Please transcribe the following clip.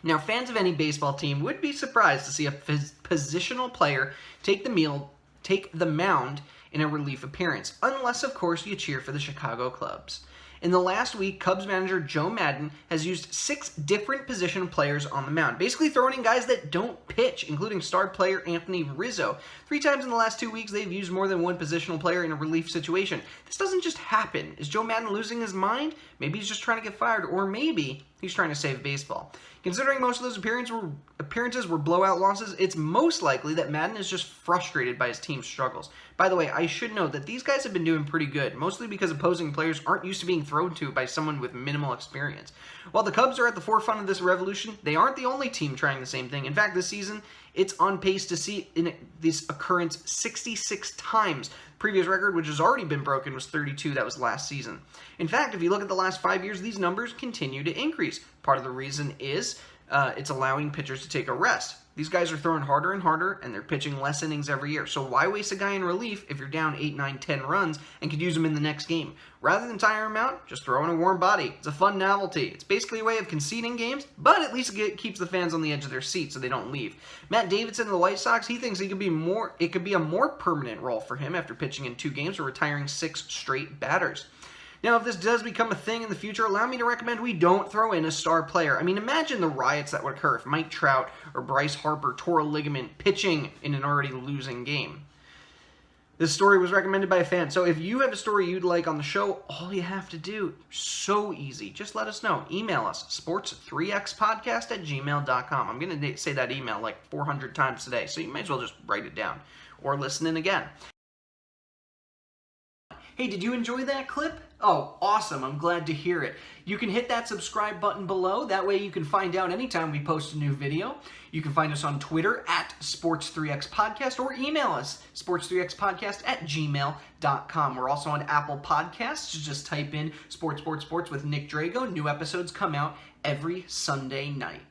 Now, fans of any baseball team would be surprised to see a positional player take the mound in a relief appearance, unless, of course, you cheer for the Chicago Cubs. In the last week, Cubs manager Joe Maddon has used 6 different position players on the mound, basically throwing in guys that don't pitch, including star player Anthony Rizzo. 3 times in the last 2 weeks, they've used more than one positional player in a relief situation. This doesn't just happen. Is Joe Maddon losing his mind? Maybe he's just trying to get fired, or maybe he's trying to save baseball. Considering most of those appearances were blowout losses, it's most likely that Maddon is just frustrated by his team's struggles. By the way, I should note that these guys have been doing pretty good, mostly because opposing players aren't used to being thrown to by someone with minimal experience. While the Cubs are at the forefront of this revolution, they aren't the only team trying the same thing. In fact, this season, it's on pace to see this occurrence 66 times. The previous record, which has already been broken, was 32. That was last season. In fact, if you look at the last 5 years, these numbers continue to increase. Part of the reason is it's allowing pitchers to take a rest. These guys are throwing harder and harder, and they're pitching less innings every year. So why waste a guy in relief if you're down 8, 9, 10 runs and could use him in the next game? Rather than tire him out, just throw in a warm body. It's a fun novelty. It's basically a way of conceding games, but at least it keeps the fans on the edge of their seat so they don't leave. Matt Davidson of the White Sox, he thinks it could be a more permanent role for him after pitching in 2 games or retiring 6 straight batters. Now, if this does become a thing in the future, allow me to recommend we don't throw in a star player. I mean, imagine the riots that would occur if Mike Trout or Bryce Harper tore a ligament pitching in an already losing game. This story was recommended by a fan, so if you have a story you'd like on the show, all you have to do, so easy, just let us know. Email us, sports3xpodcast@gmail.com. I'm going to say that email like 400 times today, so you might as well just write it down or listen in again. Hey, did you enjoy that clip? Oh, awesome. I'm glad to hear it. You can hit that subscribe button below. That way you can find out anytime we post a new video. You can find us on Twitter @Sports3xPodcast or email us, sports3xpodcast@gmail.com. We're also on Apple Podcasts. Just type in Sports with Nick Drago. New episodes come out every Sunday night.